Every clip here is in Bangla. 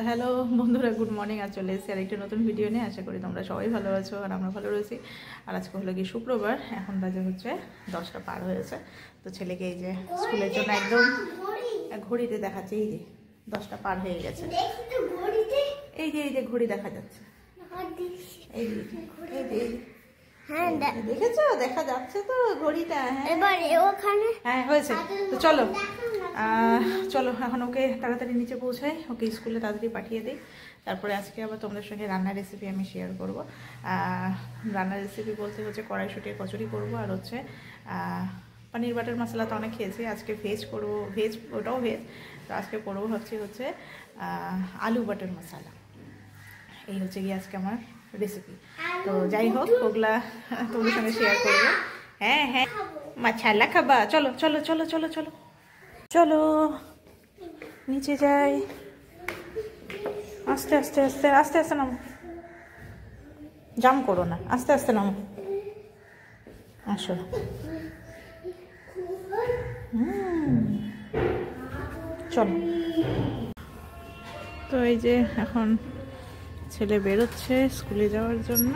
হ্যালো বন্ধুরা, গুড মর্নিং। আর চলে এসেছি আরেকটি নতুন ভিডিও নিয়ে। আশা করি তোমরা সবাই ভালো আছো আর আমরা ভালো রয়েছি। আর আজকে হলো কি শুক্রবার, এখন বাজে হচ্ছে 10টা পার হয়েছে। তো ছেলেকে এই যে স্কুলের জন্য একদম ঘড়িতে দেখাচ্ছে, এই যে 10টা পার হয়ে গেছে। এই যে ঘড়ি দেখা যাচ্ছে, এই যে হ্যাঁ দেখেছো, দেখা যাচ্ছে তো ঘড়িটা। হ্যাঁ হয়েছে। তো চলো চলো এখন ওকে তাড়াতাড়ি নিচে পৌঁছাই, ওকে স্কুলে তাড়াতাড়ি পাঠিয়ে দিই। তারপরে আজকে আবার তোমাদের সঙ্গে রান্নার রেসিপি আমি শেয়ার করবো। রান্নার রেসিপি বলতে হচ্ছে কড়াইশুঁটির কচুরি করবো, আর হচ্ছে পনির বাটার মশলা তো অনেক খেয়েছি, আজকে ভেজ করবো। ভেজ, ওটাও ভেজ। তো আজকে করবো ভাবছি হচ্ছে আলু বাটার মশলা। এই হচ্ছে গিয়ে আজকে আমার রেসিপি। তো যাই হোক, ওগুলা তোমাদের সঙ্গে শেয়ার করবো। হ্যাঁ হ্যাঁ, মাছালা খাবা? চলো চলো চলো চলো চলো চলো নিচে যাই। আস্তে আস্তে আস্তে আস্তে আস্তে নামো, জাম করো না, আস্তে আস্তে নামো। আসো। চলো। তো এই যে এখন ছেলে বেরোচ্ছে স্কুলে যাওয়ার জন্য।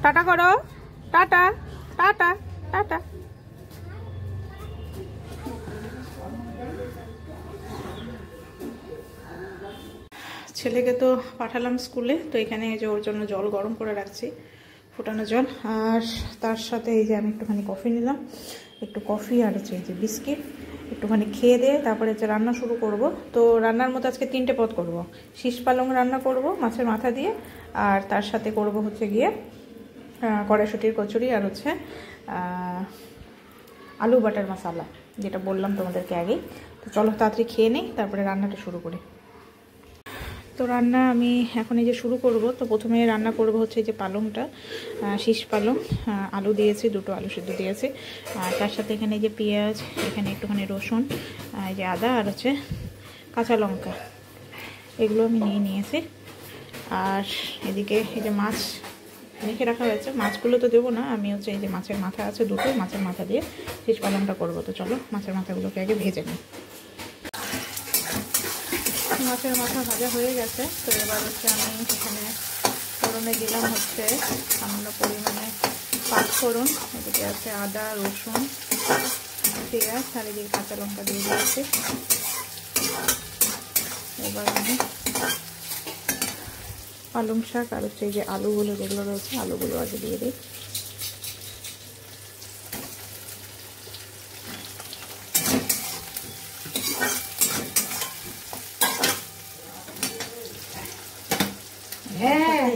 টাটা করো, টাটা টাটা টাটা। ছেলেকে তো পাঠালাম স্কুলে। তো এখানে এই যে ওর জন্য জল গরম করে রাখছি, ফুটানো জল। আর তার সাথে এই যে আমি একটুখানি কফি নিলাম, একটু কফি আর হচ্ছে এই যে বিস্কিট একটুখানি খেয়ে দিয়ে তারপরে হচ্ছে রান্না শুরু করব। তো রান্নার মতো আজকে 3টে পদ করব। শীষ পালং রান্না করব মাছের মাথা দিয়ে, আর তার সাথে করব হচ্ছে গিয়ে কড়াইশুঁটির কচুরি, আর হচ্ছে আলু বাটার মশলা, যেটা বললাম তোমাদেরকে আগেই। তো চলো তাড়াতাড়ি খেয়ে নিই, তারপরে রান্নাটা শুরু করি। তো রান্না আমি এখন এই যে শুরু করব। তো প্রথমে রান্না করব হচ্ছে এই যে পালংটা, শীষ পালং। আলু দিয়েছি, 2টো আলু সিদ্ধ দিয়েছি। আর তার সাথে এখানে এই যে পেঁয়াজ, এখানে একটুখানি রসুন, এই যে আদা, আর হচ্ছে কাঁচা লঙ্কা, এগুলো আমি নিয়েছি। আর এদিকে এই যে মাছ মেখে রাখা হয়েছে। মাছগুলো তো দেবো না, আমি হচ্ছে এই যে মাছের মাথা আছে 2টো, মাছের মাথা দিয়ে শীষ পালংটা করবো। তো চলো মাছের মাথাগুলোকে আগে ভেজে নিই। মাছের মাথা ভাজা হয়ে গেছে। তো এবার হচ্ছে আমি এখানে ফোড়নে দিলাম হচ্ছে সামান্য পরিমাণে পাঁচফোড়ন, এদিকে আছে আদা, রসুন, পেঁয়াজ, আর এদিকে কাঁচা লঙ্কা দিয়ে দিয়েছি। এবার আমি পালং শাক আর হচ্ছে এই যে আলুগুলো যেগুলো রয়েছে, আলুগুলো আগে দিয়ে দিই।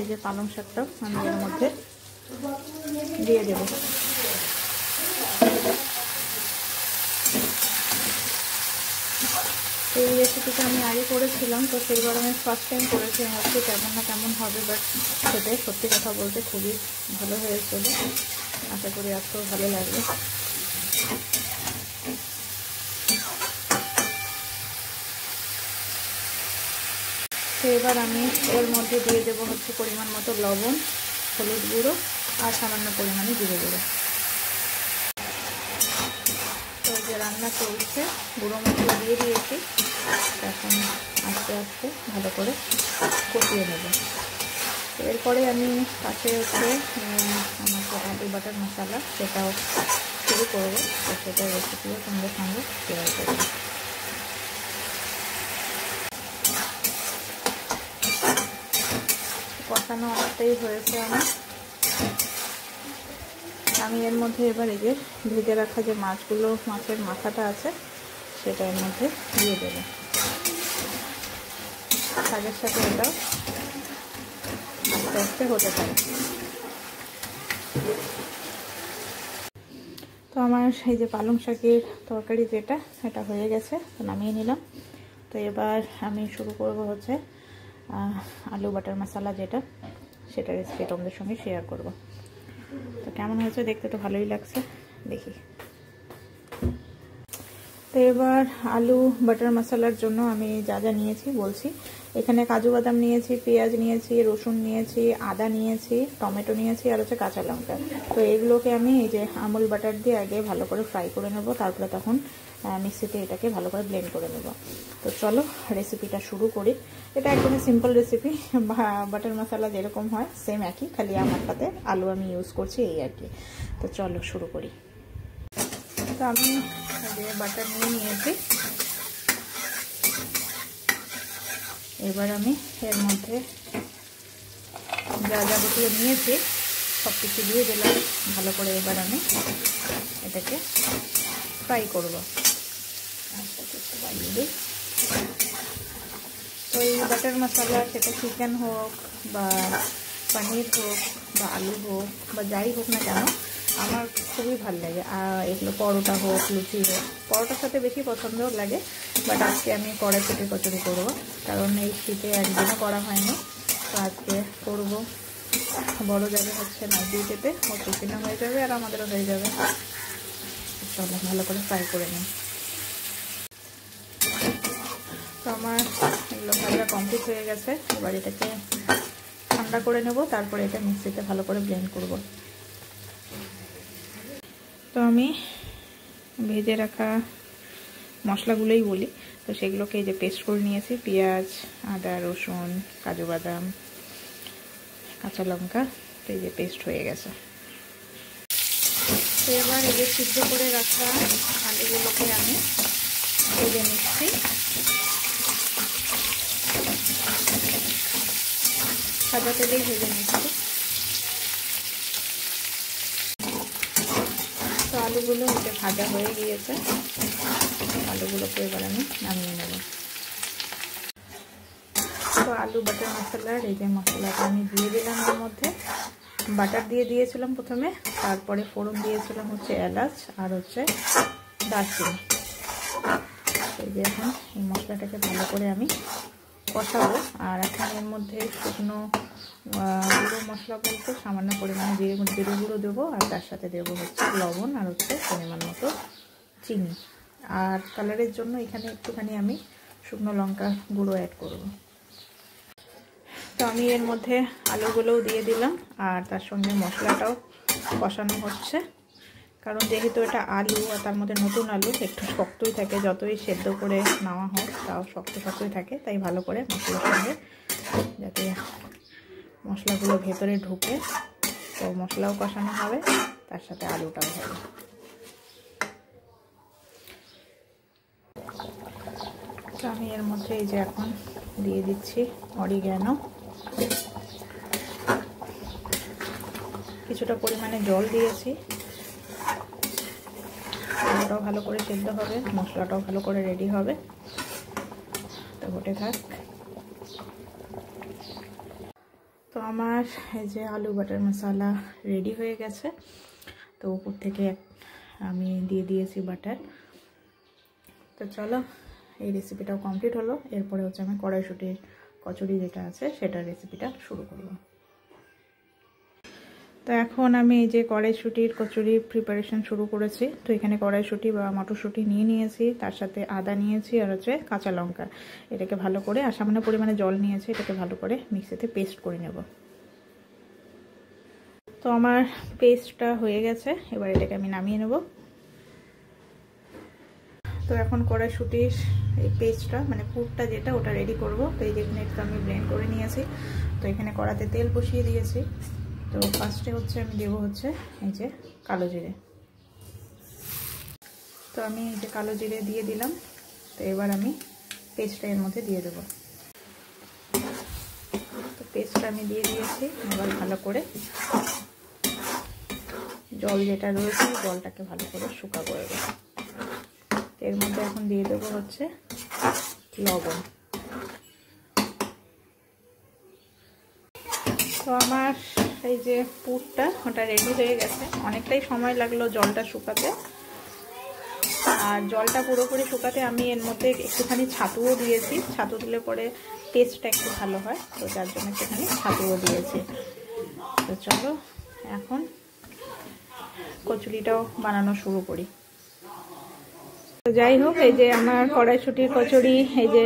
এই যে পালং শাকটাও আমি এর মধ্যে দিয়ে দেব। এই রেসিপিটা আমি আগে করেছিলাম, তো সেইবার আমি ফার্স্ট টাইম করেছি। হচ্ছে কেমন না কেমন হবে, বাট খেতে সত্যি কথা বলতে খুবই ভালো হয়েছিল। আশা করি আজকেও ভালো লাগবে। তো এবার আমি এর মধ্যে দিয়ে দেবো হচ্ছে পরিমাণ মতো লবণ, হলুদ গুঁড়ো, আর সামান্য পরিমাণে জিরে গুঁড়ো। তো যে রান্না চলছে, গুঁড়ো মশলা দিয়ে দিয়েছি। এখন আস্তে আস্তে ভালো করে কষিয়ে নেব। তো এরপরে আমি পাশে হচ্ছে আমার যে আলু বাটার মশলা, সেটাও শুরু করবো। তো সেটার রেসিপিও তোমাদের সঙ্গে শেয়ার করবো। কষানো অনেকটাই হয়েছে আমি এর মধ্যে এবার এই যে ভেজে রাখা যে মাছগুলো, মাছের মাথাটা আছে, সেটা এর মধ্যে দিয়ে দেবো। শাকের সাথে এটাও আস্তে আস্তে হতে পারে। তো আমার এই যে পালং শাকের তরকারি যেটা, এটা হয়ে গেছে, তো নামিয়ে নিলাম। তো এবার আমি শুরু করব হচ্ছে আলু বাটার মশলা যেটা, সেটা রেসিপি তোমাদের সঙ্গে শেয়ার করব। তো কেমন হয়েছে দেখতে, তো ভালোই লাগছে, দেখি। তো এবার আলু বাটার মশলার জন্য আমি যা যা নিয়েছি বলছি। এখানে কাজু বাদাম নিয়েছি, পেঁয়াজ নিয়েছি, রসুন নিয়েছি, আদা নিয়েছি, টমেটো নিয়েছি আর হচ্ছে কাঁচা লঙ্কা। তো এগুলোকে আমি এই যে আমুল বাটার দিয়ে আগে ভালো করে ফ্রাই করে নেব, তারপরে তখন মিক্সিতে এটাকে ভালো করে ব্লেন্ড করে নেব। তো চলো রেসিপিটা শুরু করি। এটা একদমই সিম্পল রেসিপি, বাটার মশলা যেরকম হয় সেম একই, খালি আমার সাথে আলু আমি ইউজ করছি এই আর কি। তো চলো শুরু করি। তো আমি বাটার নিয়ে নিয়েছি, এবার আমি এর মধ্যে যা যাবতীয় নিয়েছি সব কিছু দিয়ে দিলাম ভালো করে। এবার আমি এটাকে ফ্রাই করবো। আচ্ছা একটু বাড়িয়ে দিই। তো এই বাটার মশলা সেটা চিকেন হোক বা পনির হোক বা আলু হোক বা যাই হোক না কেন আমার খুবই ভালো লাগে। আর এগুলো পরোটা হোক, লুচি হোক, পরোটার সাথে বেশি পছন্দ লাগে। বাট আজকে আমি কড়াইশুঁটি কচুরি করবো, কারণ এই শীতে একদিনও করা হয়নি। তো আজকে করবো। বড় যাবে হচ্ছে নাইট ডিউটিতে, ওর টিফিনও হয়ে যাবে আর আমাদেরও হয়ে যাবে। চলো ভালো করে ফ্রাই করে নিই। তো আমার এগুলো ভাজা কমপ্লিট হয়ে গেছে। এবার এটাকে ঠান্ডা করে নেব, তারপরে এটা মিক্সিতে ভালো করে ব্লেন্ড করব। তো আমি ভেজে রাখা মশলাগুলোই বলি, তো সেগুলোকে এই যে পেস্ট করে নিয়েছি। পেঁয়াজ, আদা, রসুন, কাজু বাদাম, কাঁচা লঙ্কা, তো এই যে পেস্ট হয়ে গেছে। তো এবার এই যে সিদ্ধ করে রাখা আলুগুলোকে আমি ভেজে নিচ্ছি। সাদা তেলেই ভেজে নিচ্ছি। তো আলুগুলো হচ্ছে ভাজা হয়ে গিয়েছে, আলুগুলোকে এবার আমি নামিয়ে নেব। তো আলু বাটার মশলার এই যে মশলাটা আমি দিয়ে দিলাম এর মধ্যে। বাটার দিয়ে দিয়েছিলাম প্রথমে, তারপরে ফোড়ন দিয়েছিলাম হচ্ছে এলাচ আর হচ্ছে দারচিনি। এই যে এখন এই মশলাটাকে ভালো করে আমি কষাবো। আর এখন এর মধ্যে শুকনো গুঁড়ো মশলা বলতে সামান্য পরিমাণে জিরে গুঁড়ো দেবো, আর তার সাথে দেবো হচ্ছে লবণ আর হচ্ছে পরিমাণ মতো চিনি। আর কালারের জন্য এখানে একটুখানি আমি শুকনো লঙ্কা গুঁড়ো অ্যাড করব। তো আমি এর মধ্যে আলুগুলোও দিয়ে দিলাম, আর তার সঙ্গে মশলাটাও কষানো হচ্ছে। কারণ যেহেতু এটা আলু আর তার মধ্যে নতুন আলু, একটু শক্তই থাকে, যতই সেদ্ধ করে নেওয়া হোক তাও শক্ত শক্তই থাকে। তাই ভালো করে মশলার সঙ্গে যাতে মশলাগুলো ভেতরে ঢুকে, তো মশলাও কষানো হবে, তার সাথে আলুটাও হবে। তো আমি এর মধ্যে এই যে এখন দিয়ে দিচ্ছি অরিগ্যানো, কিছুটা পরিমাণে জল দিয়েছি। আলুটাও ভালো করে সেদ্ধ হবে, মশলাটাও ভালো করে রেডি হবে, তো ঘটে থাক। তো আমার এই যে আলু বাটার মশলা রেডি হয়ে গেছে। তো উপর থেকে আমি দিয়ে দিয়েছি বাটার। তো চলো এই রেসিপিটাও কমপ্লিট হলো। এরপরে হচ্ছে আমি কড়াইশুঁটির কচুরি যেটা আছে সেটার রেসিপিটা শুরু করব। তো এখন আমি এই যে কড়াইশুঁটির কচুরির প্রিপারেশন শুরু করেছি। তো এখানে কড়াইশুঁটি বা মটরশুঁটি নিয়ে নিয়েছি, তার সাথে আদা নিয়েছি আর হচ্ছে কাঁচা লঙ্কা। এটাকে ভালো করে আর সামান্য পরিমাণে জল নিয়েছি, এটাকে ভালো করে মিক্সিতে পেস্ট করে নেব। তো আমার পেস্টটা হয়ে গেছে, এবার এটাকে আমি নামিয়ে নেব। তো এখন কড়াইশুঁটির এই পেস্টটা মানে পুরটা যেটা ওটা রেডি করব। তো এই যেখানে একটু আমি ব্লেন্ড করে নিয়েছি। তো এখানে কড়াতে তেল বসিয়ে দিয়েছি। তো ফার্স্টে হচ্ছে আমি দেবো হচ্ছে এই যে কালো জিরে। তো আমি এই যে কালো জিরে দিয়ে দিলাম। তো এবার আমি পেস্টটা এর মধ্যে দিয়ে দেবো। তো পেস্টটা আমি দিয়ে দিয়েছি। এবার ভালো করে জল যেটা রয়েছে জলটাকে ভালো করে শুকাবো। এর মধ্যে এখন দিয়ে দেবো হচ্ছে লবণ। তো আমার এই যে পুরটা ওটা রেডি হয়ে গেছে। অনেকটাই সময় লাগলো জলটা শুকাতে, আর জলটা পুরোপুরি শুকাতে আমি এর মধ্যে একটুখানি ছাতুও দিয়েছি। ছাতু দিলে পরে টেস্টটা একটু ভালো হয়, তো যার জন্য একটুখানি ছাতুও দিয়েছি। তো চলো এখন কচুরিটাও বানানো শুরু করি। তো যাই হোক, এই যে আমার কড়াইশুঁটির কচুরি এই যে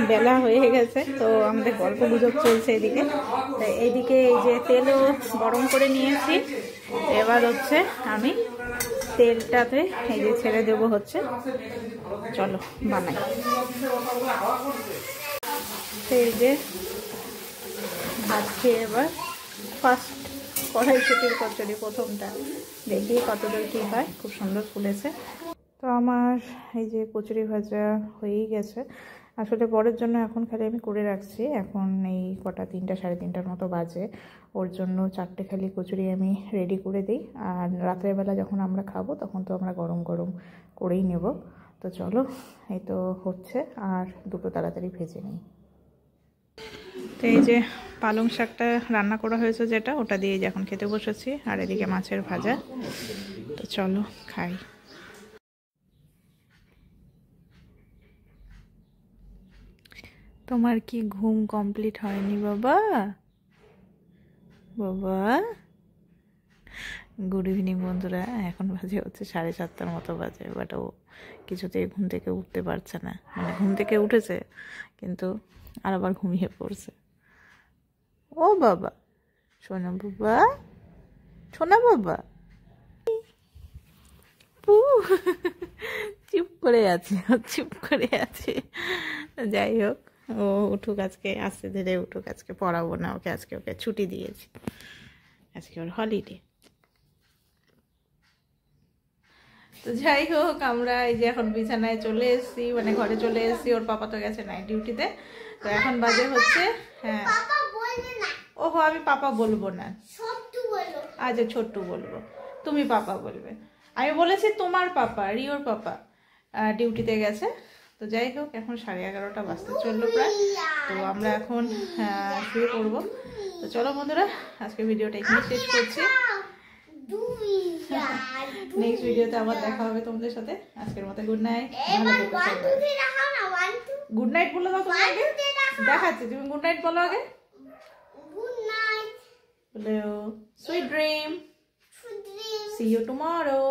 বেলা হয়ে গেছে। তো আমাদের গল্প গুজব চলছে এদিকে। তাই এইদিকে এই যে তেলও গরম করে নিয়েছি। এবার হচ্ছে আমি তেলটাতে এই যে ছেড়ে দেবো হচ্ছে। চলো বানাই। এই যে ভাত খেয়ে এবার ফার্স্ট কড়াইশুঁটির কচুরি প্রথমটা দেখি কতদূর কী হয়। খুব সুন্দর ফুলেছে। তো আমার এই যে কচুরি ভাজা হয়েই গেছে। আসলে পরের জন্য এখন খালি আমি করে রাখছি। এখন এই কটা 3টা 3:30টার মতো বাজে, ওর জন্য 4টে খালি কচুরি আমি রেডি করে দিই। আর রাত্রেবেলা যখন আমরা খাবো তখন তো আমরা গরম গরম করেই নেব। তো চলো, এই তো হচ্ছে, আর দুটো তাড়াতাড়ি ভেজে নিই। তো এই যে পালং শাকটা রান্না করা হয়েছে যেটা, ওটা দিয়ে এখন খেতে বসেছি। আর এদিকে মাছের ভাজা। তো চলো খাই। তোমার কি ঘুম কমপ্লিট হয়নি বাবা? বাবা গুড ইভিনিং বন্ধুরা। এখন বাজে হচ্ছে 7:30টার মতো বাজে। বাট ও কিছুতেই ঘুম থেকে উঠতে পারছে না। মানে ঘুম থেকে উঠেছে কিন্তু আর আবার ঘুমিয়ে পড়ছে। ও বাবা, সোনা বাবা, সোনা বাবা চুপ করে আছে, চুপ করে আছে। যাই হোক, ও উঠুক আজকে, আস্তে ধীরে উঠুক। আজকে পড়াবো না ওকে, আজকে ওকে ছুটি দিয়েছি। আজকে ওর হলিডে। তো যাই হোক, আমরা এই যে এখন বিছানায় চলে এসেছি, মানে ঘরে চলে এসেছি। ওর পাপা তো গেছে নাইট ডিউটিতে। তো এখন বাজে হচ্ছে, হ্যাঁ ওহো আমি পাপা বলবো না, আচ্ছা ছোট্টু বলবো, তুমি পাপা বলবে। আমি বলেছি তোমার পাপা, রিওর পাপা ডিউটিতে গেছে। তো যাই হোক, এখন 11:30টা বাজতে চললো প্রায়। তো আমরা এখন শুয়ে পড়বো। তো চলো বন্ধুরা, আজকে ভিডিওটা এখানে শেষ করছি। নেক্সট ভিডিওতে আবার দেখা হবে তোমাদের সাথে। আজকের মতো গুড নাইট। গুড নাইট বলে দাও তুমি আগে, দেখাচ্ছি। তুমি গুড নাইট বলো আগে। বলো sweet dream, see you tomorrow.